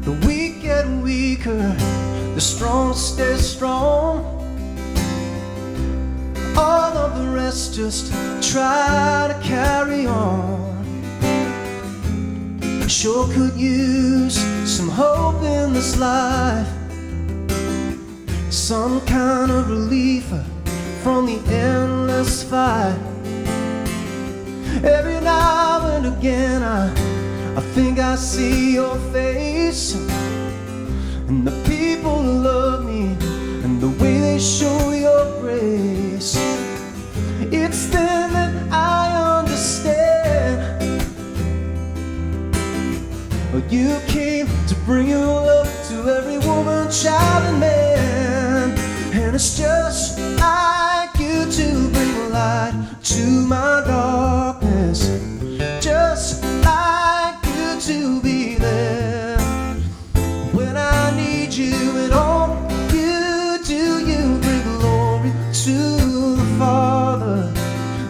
The weak get weaker, the strong stay strong. All of the rest just try to carry on. Sure could use some hope in this life, some kind of relief from the endless fight. Every now and again I think I see your face, and the people who love me, and the way they show your grace. It's then that I understand, you came to bring your love to every woman, child, and man. And it's just like you to bring light to my darkness, just like you to be there when I need you. And all you do, you bring glory to the Father.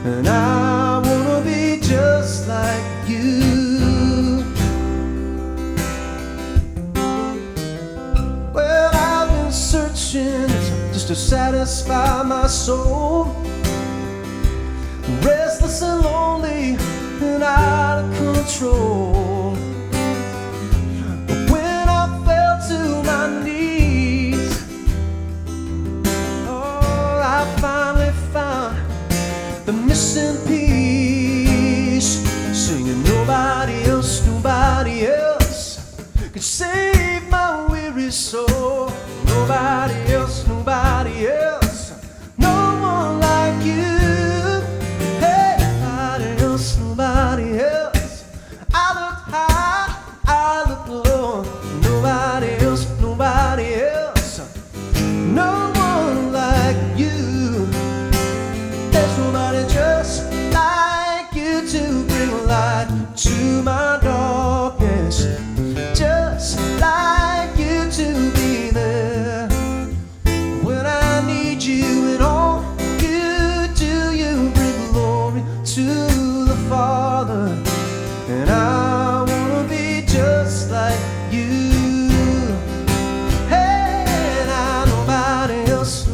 And I wanna be just like you. Just to satisfy my soul, restless and lonely and out of control. But when I fell to my knees, oh, I finally found the missing piece, singing nobody else could save my weary soul. Nobody else, no one like you. Hey, nobody else. I look high, I look low. Nobody else, no one like you. There's nobody just like you to bring light to my darkness, just like you to be there when I need you. And all you do, you bring glory to the Father. And I wanna be just like you. Hey, and nobody else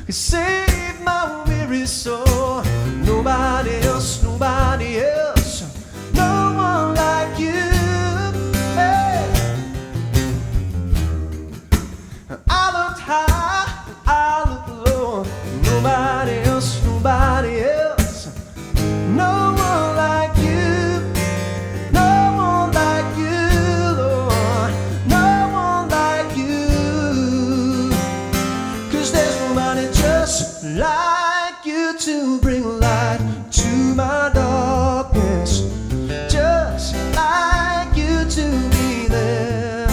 can save my weary soul. Nobody else, no one like you. Hey, I looked high, I looked low. Nobody else, no one like you. No one like you, Lord, no one like you. 'Cause there's nobody just like you to bring light to my darkness, just like you to be there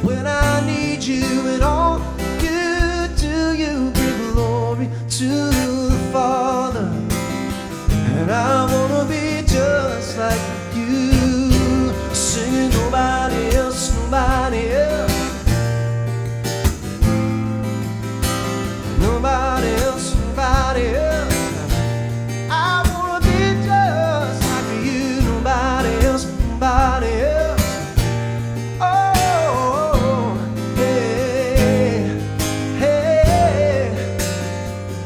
when I need you. And all you do, you bring glory to the Father. And I wanna be just like you, singing nobody else, nobody else. I wanna be just like you, nobody else. Oh, hey,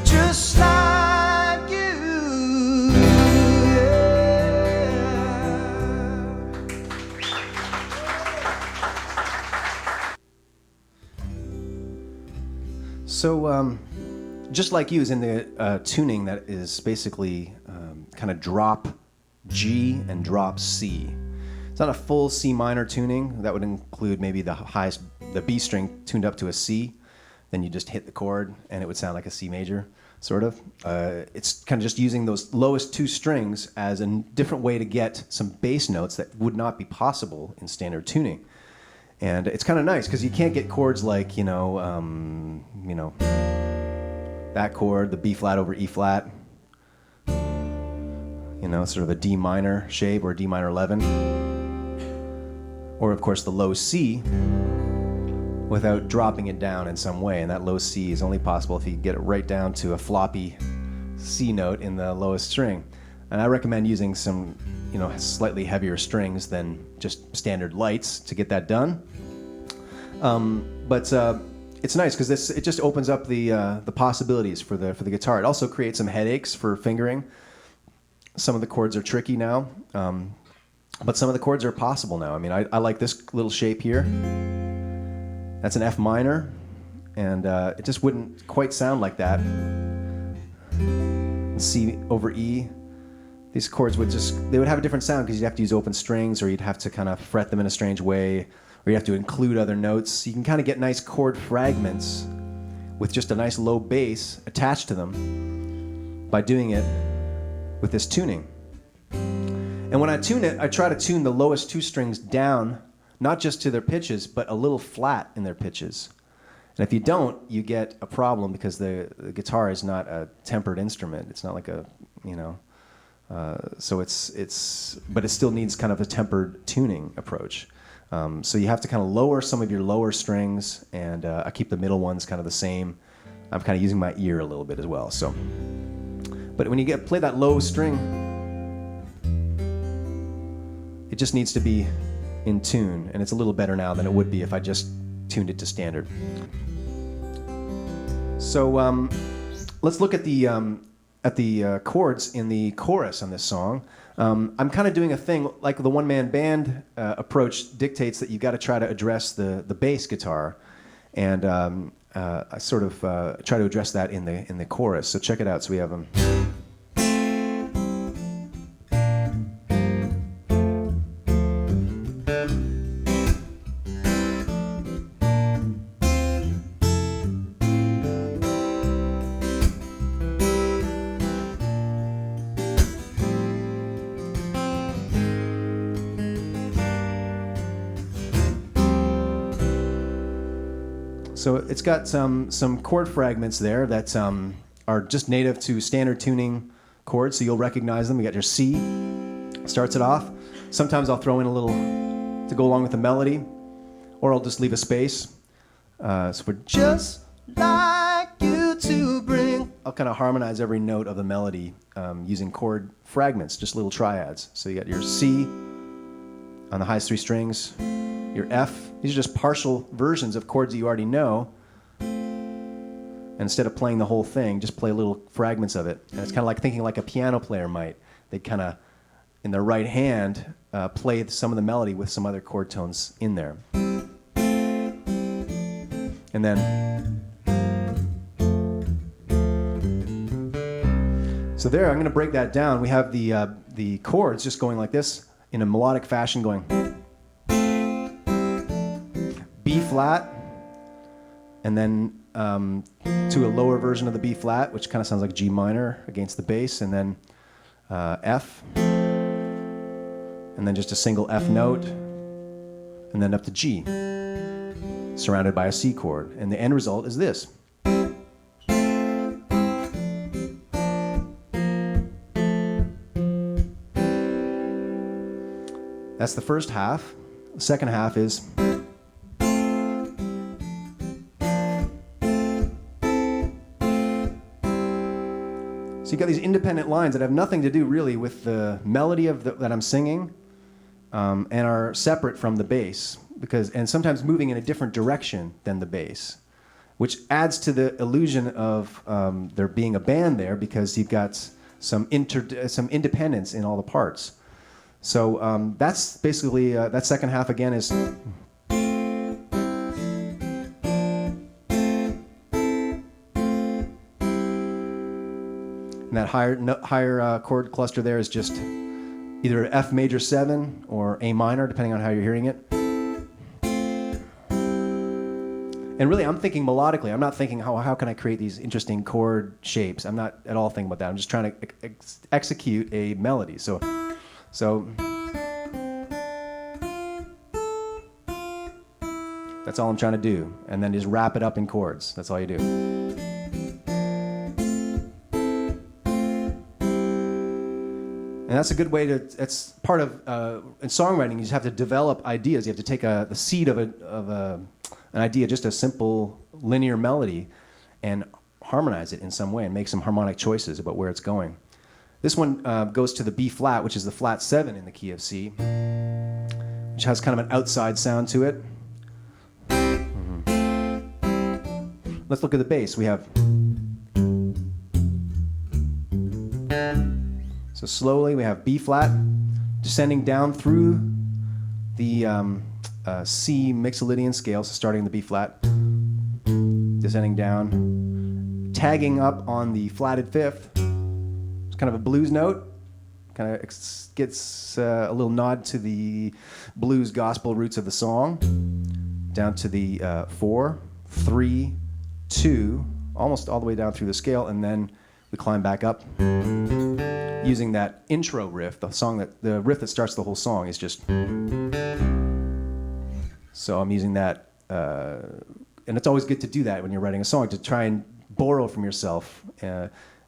just like you, yeah. So, just like you is in the tuning that is basically kind of drop G and drop C. It's not a full C minor tuning. That would include maybe the B string tuned up to a C. Then you just hit the chord and it would sound like a C major, sort of. It's kind of just using those lowest two strings as a different way to get some bass notes that would not be possible in standard tuning. And it's kind of nice because you can't get chords like, that chord, the B flat over E flat, sort of a D minor shape or D minor 11. or of course the low C, without dropping it down in some way. And that low C is only possible if you get it right down to a floppy C note in the lowest string. And I recommend using some, slightly heavier strings than just standard lights to get that done. But it's nice because it just opens up the possibilities for the guitar. It also creates some headaches for fingering. Some of the chords are tricky now, but some of the chords are possible now. I mean, I like this little shape here. That's an F minor, and it just wouldn't quite sound like that. C over E. These chords would have a different sound because you'd have to use open strings, or you'd have to kind of fret them in a strange way, or you have to include other notes. You can kind of get nice chord fragments with just a nice low bass attached to them by doing it with this tuning. And when I tune it, I try to tune the lowest two strings down, not just to their pitches, but a little flat in their pitches. And if you don't, you get a problem because the guitar is not a tempered instrument. It's not like a, but it still needs kind of a tempered tuning approach. So you have to kind of lower some of your lower strings, and I keep the middle ones kind of the same. I'm kind of using my ear a little bit as well. So, but when you play that low string, it just needs to be in tune, and it's a little better now than it would be if I just tuned it to standard. So let's look at the chords in the chorus on this song. I'm kind of doing a thing like the one-man band approach dictates that you've got to try to address the bass guitar, and I sort of try to address that in the chorus. So check it out. So we have them. So it's got some chord fragments there that are just native to standard tuning chords, so you'll recognize them. You got your C, starts it off. Sometimes I'll throw in a little to go along with the melody, or I'll just leave a space. So we're just like you to bring. I'll kind of harmonize every note of the melody using chord fragments, just little triads. So you got your C on the highest three strings, your F. These are just partial versions of chords that you already know. And instead of playing the whole thing, just play little fragments of it. And it's kind of like thinking like a piano player might. They kind of, in their right hand, play some of the melody with some other chord tones in there. And then, so there, I'm going to break that down. We have the chords just going like this in a melodic fashion, going B flat, and then to a lower version of the B flat, which kind of sounds like G minor against the bass, and then F, and then just a single F note, and then up to G, surrounded by a C chord. And the end result is this. That's the first half. The second half is so you got these independent lines that have nothing to do really with the melody of that I'm singing, and are separate from the bass, and sometimes moving in a different direction than the bass, which adds to the illusion of there being a band there, because you've got some independence in all the parts. So that's basically that second half again is. And that higher chord cluster there is just either F major 7 or A minor, depending on how you're hearing it. And really, I'm thinking melodically. I'm not thinking, how can I create these interesting chord shapes? I'm not at all thinking about that. I'm just trying to execute a melody. So that's all I'm trying to do. And then just wrap it up in chords. That's all you do. And that's a good way to, it's part of, in songwriting, you just have to develop ideas. You have to take the seed of an idea, just a simple linear melody, and harmonize it in some way and make some harmonic choices about where it's going. This one goes to the B flat, which is the flat 7 in the key of C, which has kind of an outside sound to it. Let's look at the bass. We have, so slowly we have B flat descending down through the C Mixolydian scale, so starting the B flat, descending down, tagging up on the flatted fifth. It's kind of a blues note, kind of gets a little nod to the blues gospel roots of the song, down to the 4, 3, 2, almost all the way down through the scale, and then we climb back up using that intro riff, the riff that starts the whole song is just, so I'm using that, and it's always good to do that when you're writing a song, to try and borrow from yourself,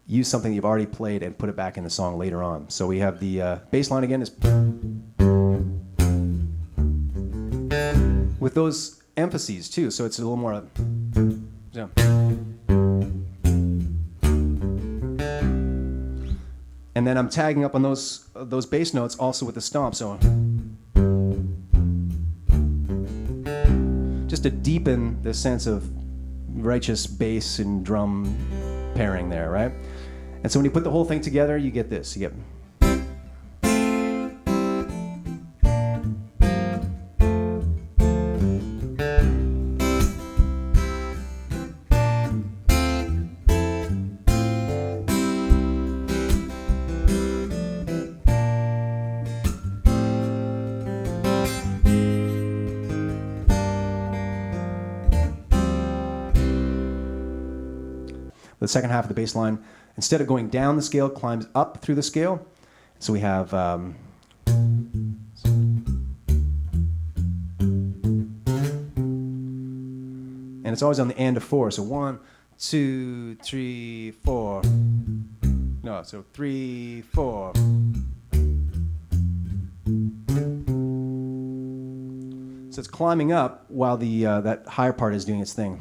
use something you've already played and put it back in the song later on. So we have the bass line again is with those emphases too, so it's a little more, yeah. And then I'm tagging up on those bass notes also with the stomp, so just to deepen the sense of righteous bass and drum pairing there, right? And so when you put the whole thing together, you get this. You get the second half of the bass line, instead of going down the scale, climbs up through the scale. So we have and it's always on the end of 4. So 1, 2, 3, 4. No, so 3, 4. So it's climbing up while the that higher part is doing its thing.